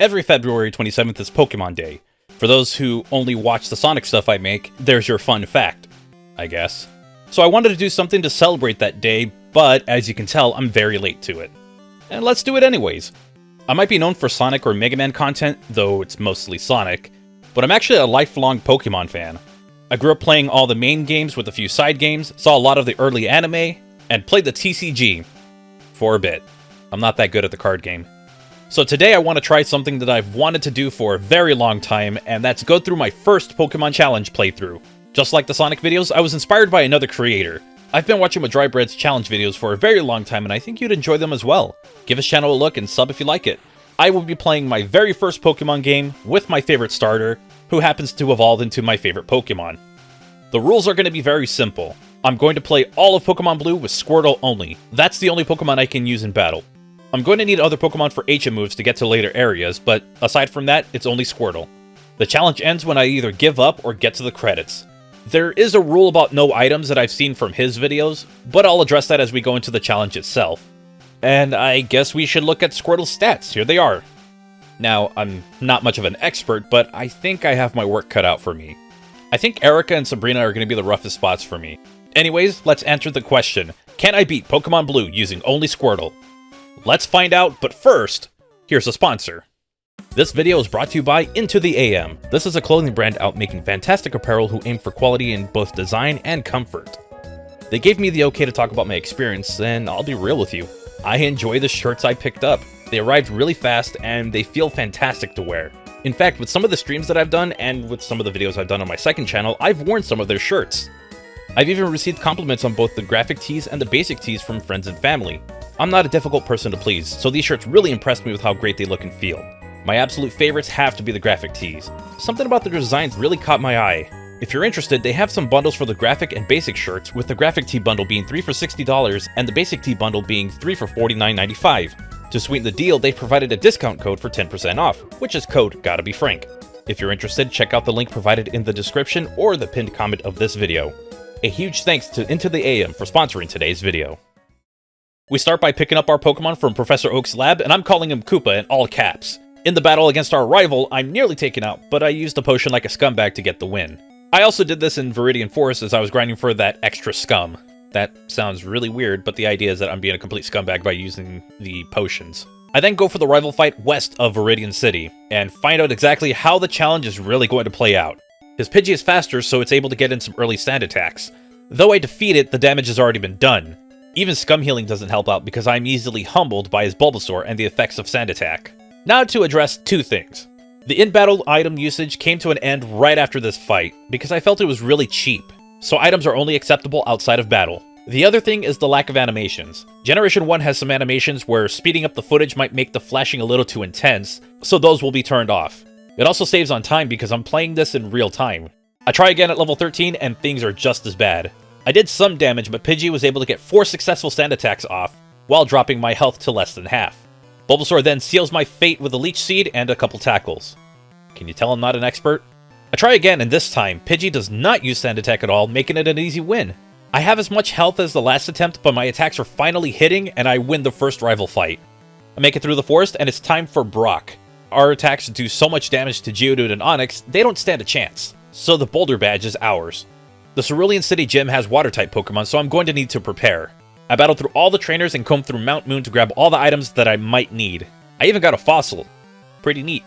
Every February 27th is Pokémon Day. For those who only watch the Sonic stuff I make, there's your fun fact, I guess. So I wanted to do something to celebrate that day, but as you can tell, I'm very late to it. And let's do it anyways. I might be known for Sonic or Mega Man content, though it's mostly Sonic, but I'm actually a lifelong Pokémon fan. I grew up playing all the main games with a few side games, saw a lot of the early anime, and played the TCG for a bit. I'm not that good at the card game. So today I want to try something that I've wanted to do for a very long time, and that's go through my first Pokemon Challenge playthrough. Just like the Sonic videos, I was inspired by another creator. I've been watching Dry challenge videos for a very long time, and I think you'd enjoy them as well. Give his channel a look and sub if you like it. I will be playing my very first Pokemon game with my favorite starter, who happens to evolve into my favorite Pokemon. The rules are going to be very simple. I'm going to play all of Pokemon Blue with Squirtle only. That's the only Pokemon I can use in battle. I'm going to need other Pokemon for HM moves to get to later areas, but aside from that, it's only Squirtle. The challenge ends when I either give up or get to the credits. There is a rule about no items that I've seen from his videos, but I'll address that as we go into the challenge itself. And I guess we should look at Squirtle's stats. Here they are. Now, I'm not much of an expert, but I think I have my work cut out for me. I think Erica and Sabrina are going to be the roughest spots for me. Anyways, let's answer the question. Can I beat Pokemon Blue using only Squirtle? Let's find out, but first, here's a sponsor. This video is brought to you by intotheam. This is a clothing brand out making fantastic apparel who aim for quality in both design and comfort. They gave me the okay to talk about my experience, and I'll be real with you. I enjoy the shirts I picked up. They arrived really fast, and they feel fantastic to wear. In fact, with some of the streams that I've done, and with some of the videos I've done on my second channel, I've worn some of their shirts. I've even received compliments on both the graphic tees and the basic tees from friends and family. I'm not a difficult person to please, so these shirts really impressed me with how great they look and feel. My absolute favorites have to be the graphic tees. Something about their designs really caught my eye. If you're interested, they have some bundles for the graphic and basic shirts, with the graphic tee bundle being 3 for $60 and the basic tee bundle being 3 for $49.95. To sweeten the deal, they provided a discount code for 10% off, which is code GottaBeFrank. If you're interested, check out the link provided in the description or the pinned comment of this video. A huge thanks to intotheam for sponsoring today's video. We start by picking up our Pokemon from Professor Oak's lab, and I'm calling him Koopa in all caps. In the battle against our rival, I'm nearly taken out, but I used a potion like a scumbag to get the win. I also did this in Viridian Forest as I was grinding for that extra scum. That sounds really weird, but the idea is that I'm being a complete scumbag by using the potions. I then go for the rival fight west of Viridian City, and find out exactly how the challenge is really going to play out. His Pidgey is faster, so it's able to get in some early stand attacks. Though I defeat it, the damage has already been done. Even Scum Healing doesn't help out because I'm easily humbled by his Bulbasaur and the effects of Sand Attack. Now to address two things. The in-battle item usage came to an end right after this fight, because I felt it was really cheap, so items are only acceptable outside of battle. The other thing is the lack of animations. Generation 1 has some animations where speeding up the footage might make the flashing a little too intense, so those will be turned off. It also saves on time because I'm playing this in real time. I try again at level 13 and things are just as bad. I did some damage, but Pidgey was able to get 4 successful stand attacks off, while dropping my health to less than half. Bulbasaur then seals my fate with a Leech Seed and a couple tackles. Can you tell I'm not an expert? I try again, and this time, Pidgey does not use Sand Attack at all, making it an easy win. I have as much health as the last attempt, but my attacks are finally hitting, and I win the first rival fight. I make it through the forest, and it's time for Brock. Our attacks do so much damage to Geodude and Onix, they don't stand a chance. So the Boulder Badge is ours. The Cerulean City Gym has Water-type Pokemon, so I'm going to need to prepare. I battled through all the trainers and combed through Mount Moon to grab all the items that I might need. I even got a fossil. Pretty neat.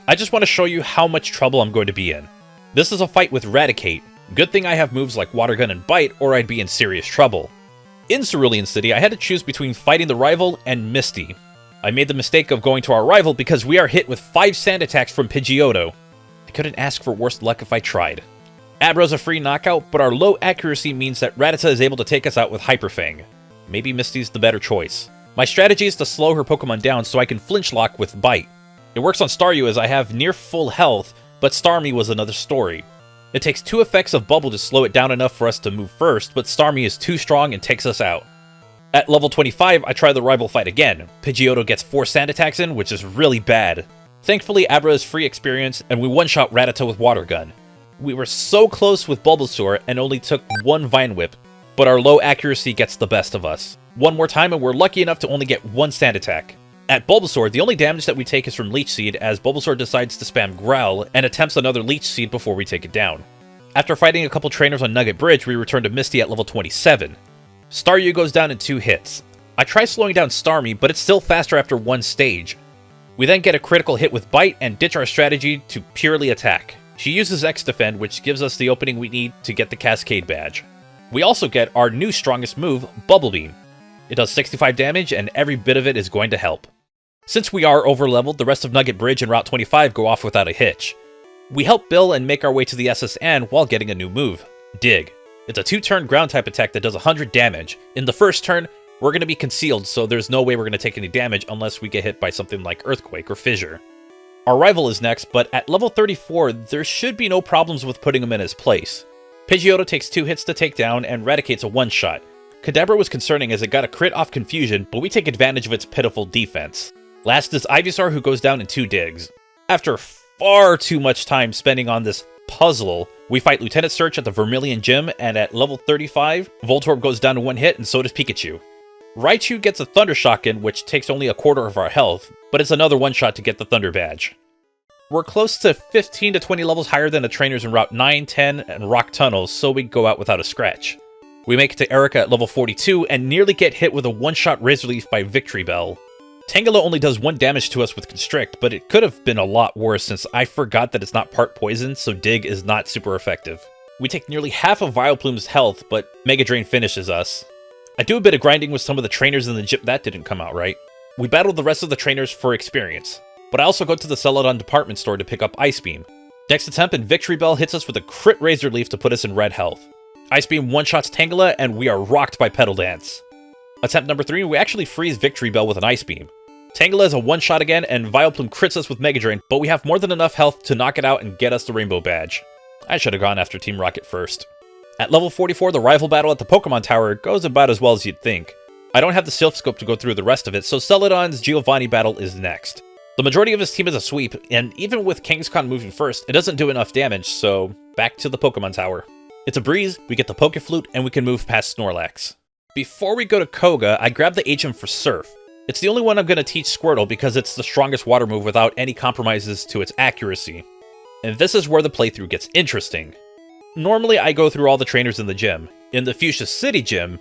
I just want to show you how much trouble I'm going to be in. This is a fight with Raticate. Good thing I have moves like Water Gun and Bite, or I'd be in serious trouble. In Cerulean City, I had to choose between fighting the rival and Misty. I made the mistake of going to our rival because we are hit with 5 sand attacks from Pidgeotto. I couldn't ask for worse luck if I tried. Abra's a free knockout, but our low accuracy means that Rattata is able to take us out with Hyper Fang. Maybe Misty's the better choice. My strategy is to slow her Pokemon down so I can flinch lock with Bite. It works on Staryu as I have near full health, but Starmie was another story. It takes 2 effects of Bubble to slow it down enough for us to move first, but Starmie is too strong and takes us out. At level 25, I try the rival fight again. Pidgeotto gets 4 sand attacks in, which is really bad. Thankfully, Abra is free experience, and we one-shot Rattata with Water Gun. We were so close with Bulbasaur and only took 1 Vine Whip, but our low accuracy gets the best of us. One more time and we're lucky enough to only get 1 sand attack. At Bulbasaur, the only damage that we take is from Leech Seed, as Bulbasaur decides to spam Growl and attempts another Leech Seed before we take it down. After fighting a couple trainers on Nugget Bridge, we return to Misty at level 27. Staryu goes down in 2 hits. I try slowing down Starmie, but it's still faster after 1 stage. We then get a critical hit with Bite and ditch our strategy to purely attack. She uses X-Defend, which gives us the opening we need to get the Cascade badge. We also get our new strongest move, Bubble Beam. It does 65 damage, and every bit of it is going to help. Since we are over-leveled, the rest of Nugget Bridge and Route 25 go off without a hitch. We help Bill and make our way to the SSN while getting a new move, Dig. It's a 2-turn ground-type attack that does 100 damage. In the first turn, we're going to be concealed, so there's no way we're going to take any damage unless we get hit by something like Earthquake or Fissure. Our rival is next, but at level 34, there should be no problems with putting him in his place. Pidgeotto takes 2 hits to take down and Raticate's a 1-shot. Kadabra was concerning as it got a crit off Confusion, but we take advantage of its pitiful defense. Last is Ivysaur, who goes down in 2 digs. After far too much time spending on this puzzle, we fight Lieutenant Surge at the Vermilion Gym, and at level 35, Voltorb goes down to 1 hit, and so does Pikachu. Raichu gets a Thunder Shotgun, which takes only a quarter of our health, but it's another 1-shot to get the Thunder Badge. We're close to 15 to 20 levels higher than the trainers in Route 9, 10, and Rock Tunnels, so we go out without a scratch. We make it to Erica at level 42, and nearly get hit with a 1-shot Razor Leaf by Victory Bell. Tangela only does 1 damage to us with Constrict, but it could have been a lot worse since I forgot that it's not part poison, so Dig is not super effective. We take nearly half of Vileplume's health, but Mega Drain finishes us. I do a bit of grinding with some of the trainers in the gym. That didn't come out right. We battle the rest of the trainers for experience, but I also go to the Celadon department store to pick up Ice Beam. Next attempt, and Victory Bell hits us with a crit Razor Leaf to put us in red health. Ice Beam 1-shots Tangela, and we are rocked by Petal Dance. Attempt number 3, we actually freeze Victory Bell with an Ice Beam. Tangela is a 1-shot again, and Vileplume crits us with Mega Drain, but we have more than enough health to knock it out and get us the Rainbow Badge. I should have gone after Team Rocket first. At level 44, the rival battle at the Pokemon Tower goes about as well as you'd think. I don't have the Silph Scope to go through the rest of it, so Celadon's Giovanni battle is next. The majority of his team is a sweep, and even with Kingscon moving first, it doesn't do enough damage, so back to the Pokemon Tower. It's a breeze, we get the Pokeflute, and we can move past Snorlax. Before we go to Koga, I grab the HM for Surf. It's the only one I'm going to teach Squirtle because it's the strongest water move without any compromises to its accuracy. And this is where the playthrough gets interesting. Normally I go through all the trainers in the gym. In the Fuchsia City gym,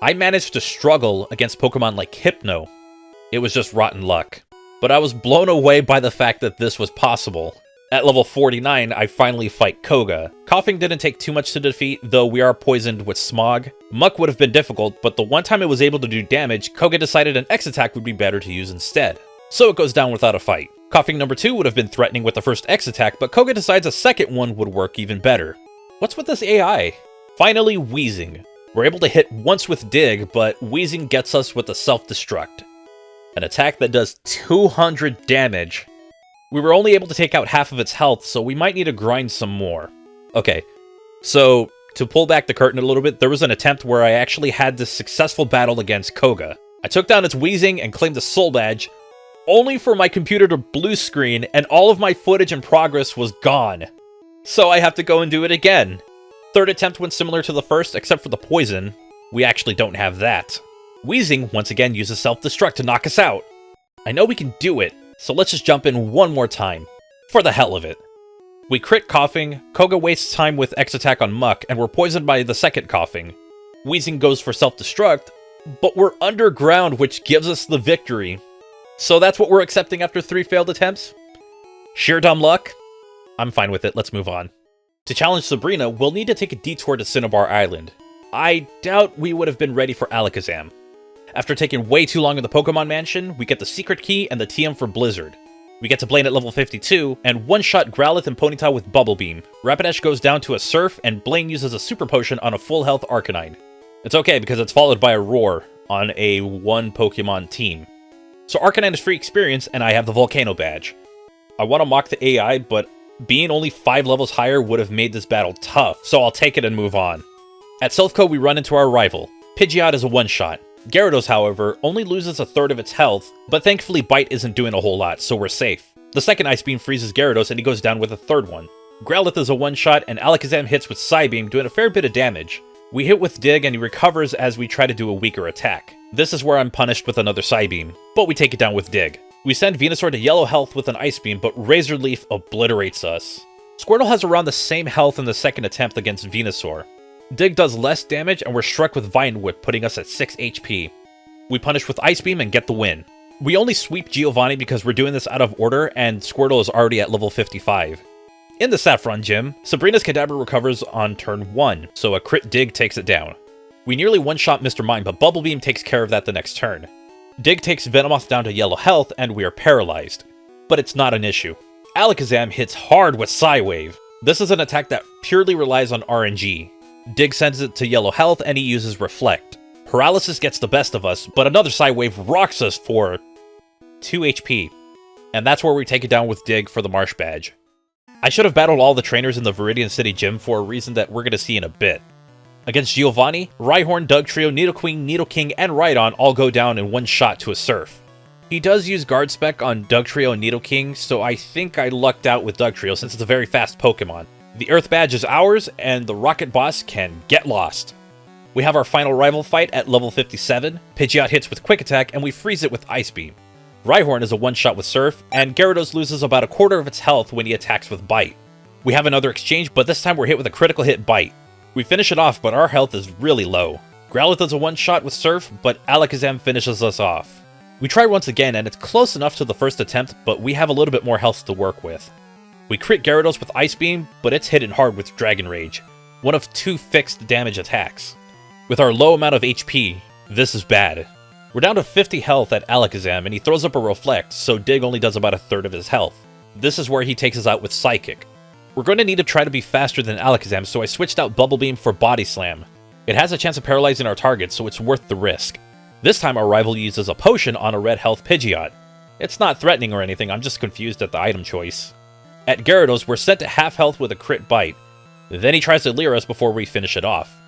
I managed to struggle against Pokemon like Hypno. It was just rotten luck. But I was blown away by the fact that this was possible. At level 49, I finally fight Koga. Coughing didn't take too much to defeat, though we are poisoned with Smog. Muck would have been difficult, but the one time it was able to do damage, Koga decided an X-Attack would be better to use instead. So it goes down without a fight. Coughing number 2 would have been threatening with the first X-Attack, but Koga decides a second one would work even better. What's with this AI? Finally, Wheezing. We're able to hit once with Dig, but Wheezing gets us with a Self-Destruct. An attack that does 200 damage. We were only able to take out half of its health, so we might need to grind some more. Okay, so to pull back the curtain a little bit, there was an attempt where I actually had this successful battle against Koga. I took down its Wheezing and claimed the Soul Badge, only for my computer to blue screen and all of my footage and progress was gone. So I have to go and do it again. Third attempt went similar to the first, except for the poison. We actually don't have that. Wheezing once again uses Self-Destruct to knock us out. I know we can do it, so let's just jump in one more time, for the hell of it. We crit Coughing, Koga wastes time with X-Attack on Muck, and we're poisoned by the second Coughing. Wheezing goes for Self-Destruct, but we're underground, which gives us the victory. So that's what we're accepting after 3 failed attempts? Sheer dumb luck? I'm fine with it, let's move on. To challenge Sabrina, we'll need to take a detour to Cinnabar Island. I doubt we would have been ready for Alakazam. After taking way too long in the Pokemon Mansion, we get the Secret Key and the TM for Blizzard. We get to Blaine at level 52, and one-shot Growlithe and Ponyta with Bubble Beam. Rapidash goes down to a Surf, and Blaine uses a Super Potion on a full health Arcanine. It's okay, because it's followed by a Roar on a 1-Pokemon team. So Arcanine is free experience, and I have the Volcano Badge. I want to mock the AI, but being only 5 levels higher would have made this battle tough, so I'll take it and move on. At Silphco, we run into our rival. Pidgeot is a one-shot. Gyarados, however, only loses a third of its health, but thankfully Bite isn't doing a whole lot, so we're safe. The second Ice Beam freezes Gyarados and he goes down with a third one. Growlithe is a one-shot, and Alakazam hits with Psybeam, doing a fair bit of damage. We hit with Dig and he recovers as we try to do a weaker attack. This is where I'm punished with another Psybeam, but we take it down with Dig. We send Venusaur to yellow health with an Ice Beam, but Razor Leaf obliterates us. Squirtle has around the same health in the second attempt against Venusaur. Dig does less damage and we're struck with Vine Whip, putting us at 6 HP. We punish with Ice Beam and get the win. We only sweep Giovanni because we're doing this out of order and Squirtle is already at level 55. In the Saffron Gym, Sabrina's Kadabra recovers on turn 1, so a crit Dig takes it down. We nearly one-shot Mr. Mime, but Bubble Beam takes care of that the next turn. Dig takes Venomoth down to yellow health, and we are paralyzed. But it's not an issue. Alakazam hits hard with Psywave. This is an attack that purely relies on RNG. Dig sends it to yellow health, and he uses Reflect. Paralysis gets the best of us, but another Psywave rocks us for 2 HP. And that's where we take it down with Dig for the Marsh Badge. I should have battled all the trainers in the Viridian City Gym for a reason that we're going to see in a bit. Against Giovanni, Rhyhorn, Dugtrio, Nidoqueen, Nidoking, and Rhydon all go down in one shot to a Surf. He does use Guard Spec on Dugtrio and Nidoking, so I think I lucked out with Dugtrio since it's a very fast Pokemon. The Earth Badge is ours, and the Rocket Boss can get lost. We have our final rival fight at level 57. Pidgeot hits with Quick Attack, and we freeze it with Ice Beam. Rhyhorn is a one-shot with Surf, and Gyarados loses about a quarter of its health when he attacks with Bite. We have another exchange, but this time we're hit with a critical hit Bite. We finish it off, but our health is really low. Growlithe is a one-shot with Surf, but Alakazam finishes us off. We try once again, and it's close enough to the first attempt, but we have a little bit more health to work with. We crit Gyarados with Ice Beam, but it's hit hard with Dragon Rage, one of 2 fixed damage attacks. With our low amount of HP, this is bad. We're down to 50 health at Alakazam, and he throws up a Reflect, so Dig only does about a third of his health. This is where he takes us out with Psychic. We're going to need to try to be faster than Alakazam, so I switched out Bubble Beam for Body Slam. It has a chance of paralyzing our target, so it's worth the risk. This time our rival uses a potion on a red health Pidgeot. It's not threatening or anything, I'm just confused at the item choice. At Gyarados, we're sent to half health with a crit Bite. Then he tries to lure us before we finish it off.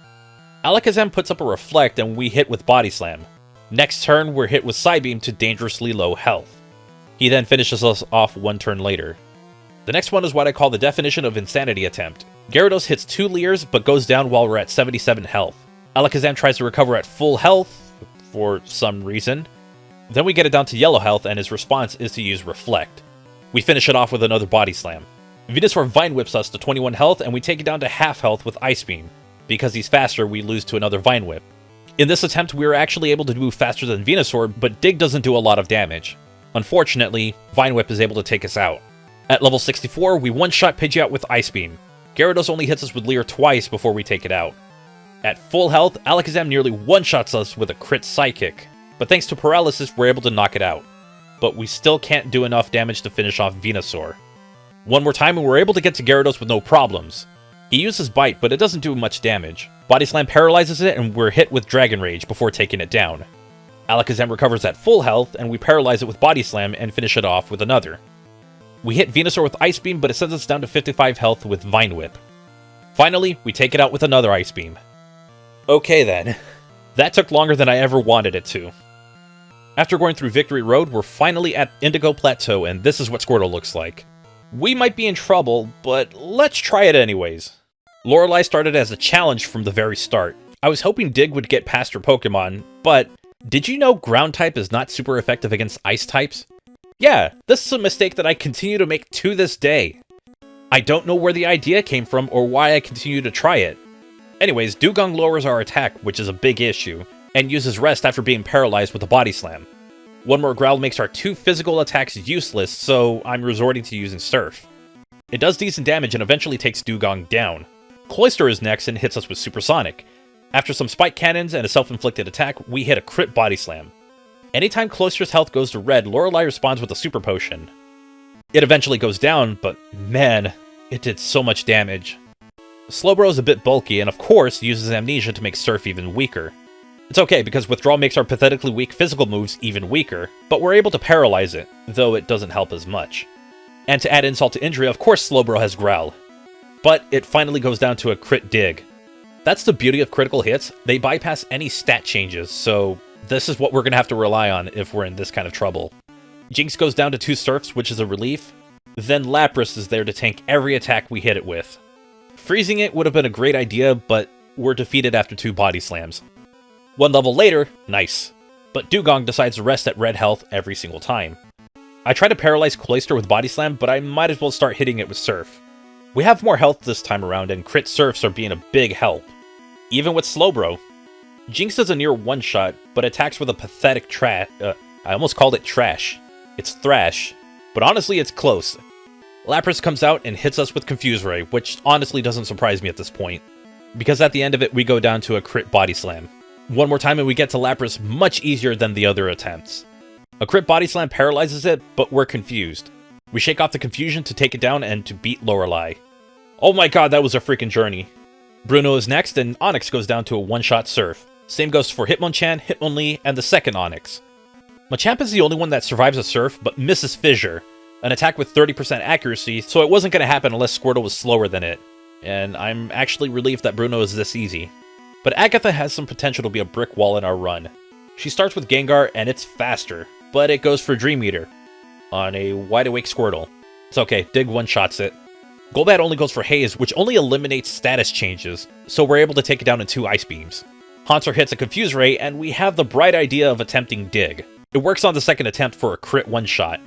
Alakazam puts up a Reflect and we hit with Body Slam. Next turn, we're hit with Psybeam to dangerously low health. He then finishes us off one turn later. The next one is what I call the definition of Insanity Attempt. Gyarados hits 2 Leers, but goes down while we're at 77 health. Alakazam tries to recover at full health, for some reason. Then we get it down to yellow health, and his response is to use Reflect. We finish it off with another Body Slam. Venusaur Vine Whips us to 21 health, and we take it down to half health with Ice Beam. Because he's faster, we lose to another Vine Whip. In this attempt, we were actually able to move faster than Venusaur, but Dig doesn't do a lot of damage. Unfortunately, Vine Whip is able to take us out. At level 64, we one-shot Pidgeot with Ice Beam. Gyarados only hits us with Leer twice before we take it out. At full health, Alakazam nearly one-shots us with a crit Psychic, but thanks to Paralysis, we're able to knock it out. But we still can't do enough damage to finish off Venusaur. One more time and we're able to get to Gyarados with no problems. He uses Bite, but it doesn't do much damage. Body Slam paralyzes it, and we're hit with Dragon Rage before taking it down. Alakazam recovers at full health, and we paralyze it with Body Slam and finish it off with another. We hit Venusaur with Ice Beam, but it sends us down to 55 health with Vine Whip. Finally, we take it out with another Ice Beam. Okay then. That took longer than I ever wanted it to. After going through Victory Road, we're finally at Indigo Plateau, and this is what Squirtle looks like. We might be in trouble, but let's try it anyways. Lorelei started as a challenge from the very start. I was hoping Dig would get past her Pokemon, but did you know Ground type is not super effective against Ice types? Yeah, this is a mistake that I continue to make to this day. I don't know where the idea came from or why I continue to try it. Anyways, Dugong lowers our attack, which is a big issue, and uses Rest after being paralyzed with a Body Slam. One more Growl makes our 2 physical attacks useless, so I'm resorting to using Surf. It does decent damage and eventually takes Dugong down. Cloyster is next and hits us with Supersonic. After some Spike Cannons and a self-inflicted attack, we hit a crit Body Slam. Anytime Cloyster's health goes to red, Lorelei responds with a Super Potion. It eventually goes down, but man, it did so much damage. Slowbro is a bit bulky and of course uses Amnesia to make Surf even weaker. It's okay because Withdrawal makes our pathetically weak physical moves even weaker, but we're able to paralyze it, though it doesn't help as much. And to add insult to injury, of course Slowbro has Growl. But it finally goes down to a crit Dig. That's the beauty of critical hits, they bypass any stat changes, so this is what we're going to have to rely on if we're in this kind of trouble. Jinx goes down to 2 Surfs, which is a relief. Then Lapras is there to tank every attack we hit it with. Freezing it would have been a great idea, but we're defeated after 2 body slams. One level later, nice. But Dugong decides to rest at red health every single time. I try to paralyze Cloyster with body slam, but I might as well start hitting it with Surf. We have more health this time around, and crit Surfs are being a big help. Even with Slowbro. Jinx is a near one-shot, but attacks with a pathetic I almost called it trash. It's Thrash, but honestly it's close. Lapras comes out and hits us with Confuse Ray, which honestly doesn't surprise me at this point, because at the end of it we go down to a crit body slam. One more time and we get to Lapras much easier than the other attempts. A crit body slam paralyzes it, but we're confused. We shake off the confusion to take it down and to beat Lorelei. Oh my god, that was a freaking journey. Bruno is next, and Onix goes down to a one-shot Surf. Same goes for Hitmonchan, Hitmonlee, and the second Onix. Machamp is the only one that survives a Surf, but misses Fissure, an attack with 30% accuracy, so it wasn't going to happen unless Squirtle was slower than it. And I'm actually relieved that Bruno is this easy. But Agatha has some potential to be a brick wall in our run. She starts with Gengar, and it's faster, but it goes for Dream Eater on a wide-awake Squirtle. It's okay, Dig one-shots it. Golbat only goes for Haze, which only eliminates status changes, so we're able to take it down in 2 Ice Beams. Haunter hits a Confuse Ray, and we have the bright idea of attempting Dig. It works on the second attempt for a crit one-shot.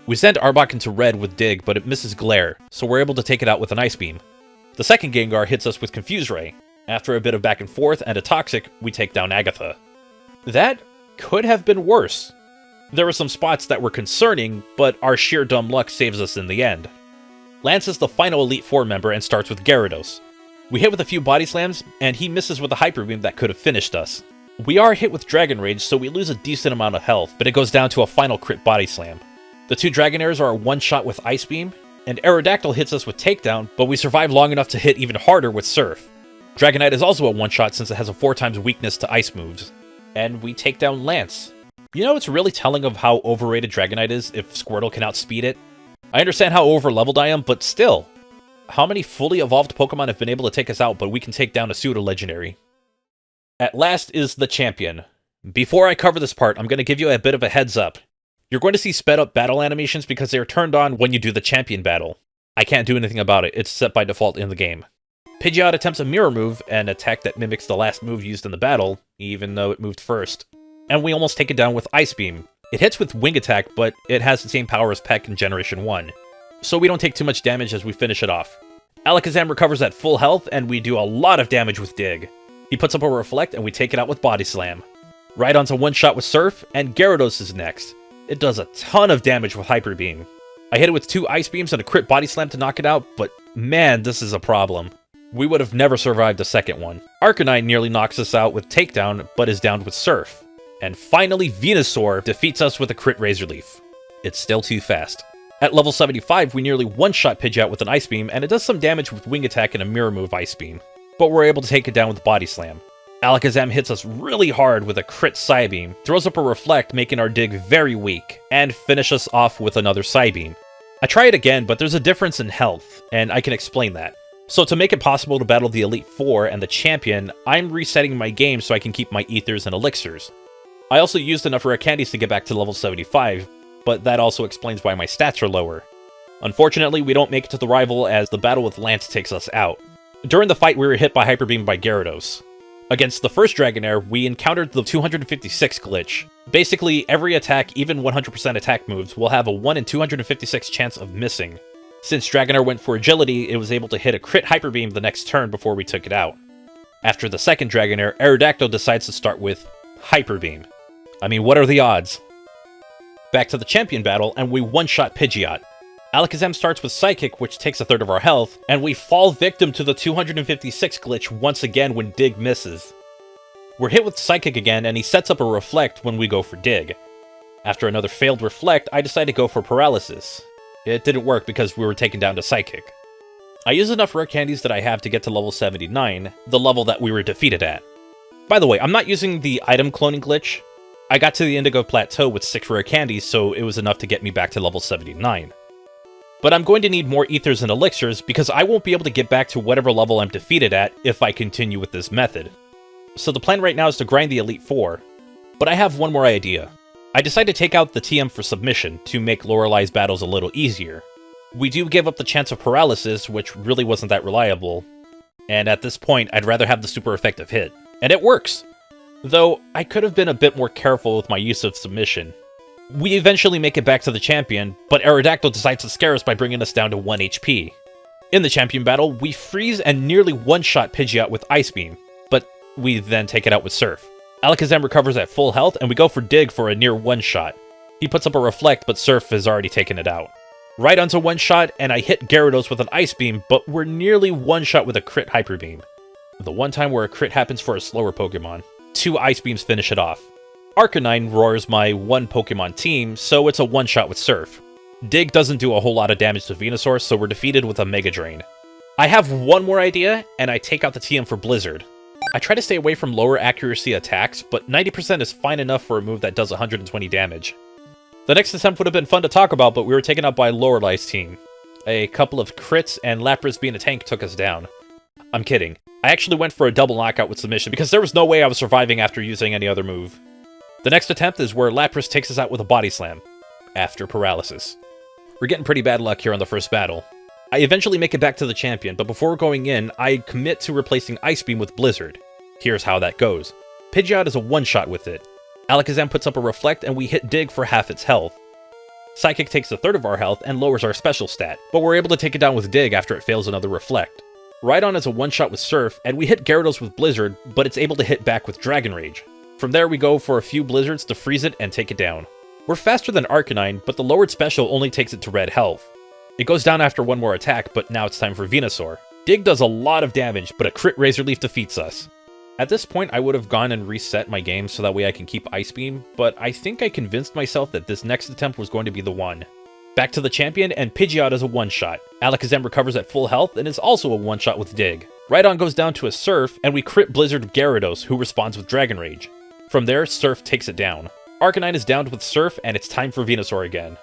We send Arbok into red with Dig, but it misses Glare, so we're able to take it out with an Ice Beam. The second Gengar hits us with Confuse Ray. After a bit of back and forth and a Toxic, we take down Agatha. That could have been worse. There were some spots that were concerning, but our sheer dumb luck saves us in the end. Lance is the final Elite Four member and starts with Gyarados. We hit with a few body slams, and he misses with a Hyper Beam that could have finished us. We are hit with Dragon Rage, so we lose a decent amount of health, but it goes down to a final crit body slam. The 2 Dragonairs are a one-shot with Ice Beam, and Aerodactyl hits us with Takedown, but we survive long enough to hit even harder with Surf. Dragonite is also a one-shot since it has a 4x weakness to ice moves. And we take down Lance. You know, it's really telling of how overrated Dragonite is if Squirtle can outspeed it. I understand how over-leveled I am, but still. How many fully evolved Pokemon have been able to take us out, but we can take down a pseudo-legendary? At last is the champion. Before I cover this part, I'm going to give you a bit of a heads up. You're going to see sped-up battle animations because they are turned on when you do the champion battle. I can't do anything about it, it's set by default in the game. Pidgeot attempts a mirror move, an attack that mimics the last move used in the battle, even though it moved first. And we almost take it down with Ice Beam. It hits with Wing Attack, but it has the same power as Peck in Generation 1. So we don't take too much damage as we finish it off. Alakazam recovers at full health, and we do a lot of damage with Dig. He puts up a Reflect, and we take it out with Body Slam. Rhydon's a one-shot with Surf, and Gyarados is next. It does a ton of damage with Hyper Beam. I hit it with 2 Ice Beams and a crit Body Slam to knock it out, but man, this is a problem. We would have never survived a second one. Arcanine nearly knocks us out with Takedown, but is downed with Surf. And finally, Venusaur defeats us with a crit Razor Leaf. It's still too fast. At level 75, we nearly one-shot Pidgeot with an Ice Beam, and it does some damage with Wing Attack and a Mirror Move Ice Beam. But we're able to take it down with Body Slam. Alakazam hits us really hard with a crit Psybeam, throws up a Reflect, making our Dig very weak, and finish us off with another Psybeam. I try it again, but there's a difference in health, and I can explain that. So to make it possible to battle the Elite Four and the Champion, I'm resetting my game so I can keep my Ethers and Elixirs. I also used enough rare candies to get back to level 75, but that also explains why my stats are lower. Unfortunately, we don't make it to the rival as the battle with Lance takes us out. During the fight, we were hit by Hyper Beam by Gyarados. Against the first Dragonair, we encountered the 256 glitch. Basically, every attack, even 100% attack moves, will have a 1 in 256 chance of missing. Since Dragonair went for agility, it was able to hit a crit Hyper Beam the next turn before we took it out. After the second Dragonair, Aerodactyl decides to start with Hyper Beam. I mean, what are the odds? Back to the champion battle, and we one-shot Pidgeot. Alakazam starts with Psychic, which takes a third of our health, and we fall victim to the 256 glitch once again when Dig misses. We're hit with Psychic again, and he sets up a Reflect when we go for Dig. After another failed Reflect, I decide to go for Paralysis. It didn't work because we were taken down to Psychic. I use enough rare candies that I have to get to level 79, the level that we were defeated at. By the way, I'm not using the item cloning glitch. I got to the Indigo Plateau with 6 rare candies, so it was enough to get me back to level 79. But I'm going to need more Ethers and Elixirs because I won't be able to get back to whatever level I'm defeated at if I continue with this method. So the plan right now is to grind the Elite Four. But I have one more idea. I decide to take out the TM for submission to make Lorelei's battles a little easier. We do give up the chance of Paralysis, which really wasn't that reliable. and at this point, I'd rather have the super effective hit. And it works! Though, I could have been a bit more careful with my use of submission. We eventually make it back to the champion, but Aerodactyl decides to scare us by bringing us down to 1 HP. In the champion battle, we freeze and nearly one-shot Pidgeot with Ice Beam, but we then take it out with Surf. Alakazam recovers at full health, and we go for Dig for a near one-shot. He puts up a Reflect, but Surf has already taken it out. Right onto one-shot, and I hit Gyarados with an Ice Beam, but we're nearly one-shot with a crit Hyper Beam. The one time where a crit happens for a slower Pokemon. 2 Ice Beams finish it off. Arcanine roars my 1 Pokemon team, so it's a one-shot with Surf. Dig doesn't do a whole lot of damage to Venusaur, so we're defeated with a Mega Drain. I have one more idea, and I take out the TM for Blizzard. I try to stay away from lower accuracy attacks, but 90% is fine enough for a move that does 120 damage. The next attempt would have been fun to talk about, but we were taken out by Lorelei's team. A couple of crits, and Lapras being a tank took us down. I'm kidding. I actually went for a double knockout with submission because there was no way I was surviving after using any other move. The next attempt is where Lapras takes us out with a Body Slam, after paralysis. We're getting pretty bad luck here on the first battle. I eventually make it back to the champion, but before going in, I commit to replacing Ice Beam with Blizzard. Here's how that goes. Pidgeot is a one-shot with it. Alakazam puts up a Reflect, and we hit Dig for half its health. Psychic takes a third of our health and lowers our special stat, but we're able to take it down with Dig after it fails another Reflect. Rhydon is a one-shot with Surf, and we hit Gyarados with Blizzard, but it's able to hit back with Dragon Rage. From there we go for a few Blizzards to freeze it and take it down. We're faster than Arcanine, but the lowered special only takes it to red health. It goes down after one more attack, but now it's time for Venusaur. Dig does a lot of damage, but a crit Razor Leaf defeats us. At this point, I would have gone and reset my game so that way I can keep Ice Beam, but I think I convinced myself that this next attempt was going to be the one. Back to the champion, and Pidgeot is a one-shot. Alakazam recovers at full health and is also a one-shot with Dig. Rhydon goes down to a Surf, and we crit Blizzard Gyarados, who responds with Dragon Rage. From there, Surf takes it down. Arcanine is downed with Surf, and it's time for Venusaur again.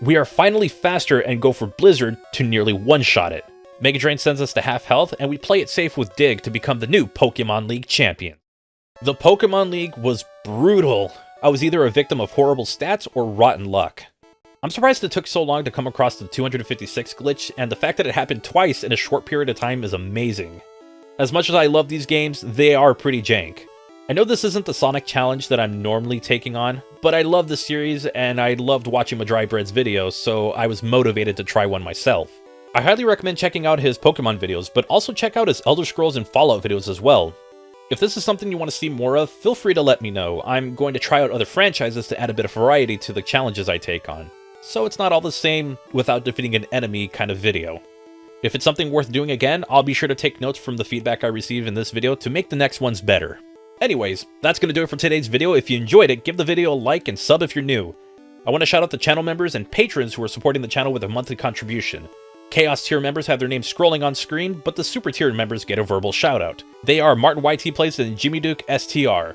We are finally faster and go for Blizzard to nearly one-shot it. Mega Drain sends us to half health, and we play it safe with Dig to become the new Pokemon League champion. The Pokemon League was brutal. I was either a victim of horrible stats or rotten luck. I'm surprised it took so long to come across the 256 glitch, and the fact that it happened twice in a short period of time is amazing. As much as I love these games, they are pretty jank. I know this isn't the Sonic challenge that I'm normally taking on, but I love the series and I loved watching Madrybread's videos, so I was motivated to try one myself. I highly recommend checking out his Pokemon videos, but also check out his Elder Scrolls and Fallout videos as well. If this is something you want to see more of, feel free to let me know. I'm going to try out other franchises to add a bit of variety to the challenges I take on, so it's not all the same without defeating an enemy kind of video. If it's something worth doing again, I'll be sure to take notes from the feedback I receive in this video to make the next ones better. Anyways, that's going to do it for today's video. If you enjoyed it, give the video a like and sub if you're new. I want to shout out the channel members and patrons who are supporting the channel with a monthly contribution. Chaos tier members have their names scrolling on screen, but the super tier members get a verbal shout out. They are Martin YT Plays and Jimmy Duke STR.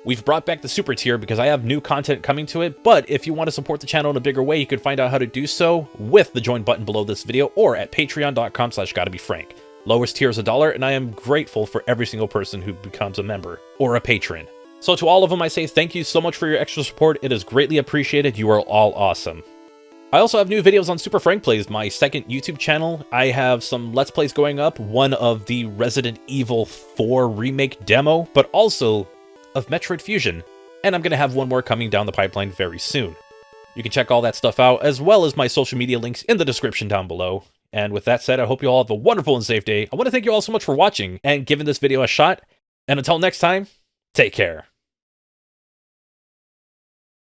We've brought back the super tier because I have new content coming to it, but if you want to support the channel in a bigger way, you can find out how to do so with the join button below this video or at patreon.com/GottaBeFrank. Lowest tier is $1, and I am grateful for every single person who becomes a member or a patron. So to all of them, I say thank you so much for your extra support. It is greatly appreciated. You are all awesome. I also have new videos on Super Frank Plays, my second YouTube channel. I have some Let's Plays going up, one of the Resident Evil 4 remake demo, but also of Metroid Fusion. And I'm going to have one more coming down the pipeline very soon. You can check all that stuff out, as well as my social media links in the description down below. And with that said, I hope you all have a wonderful and safe day. I want to thank you all so much for watching and giving this video a shot. And until next time, take care.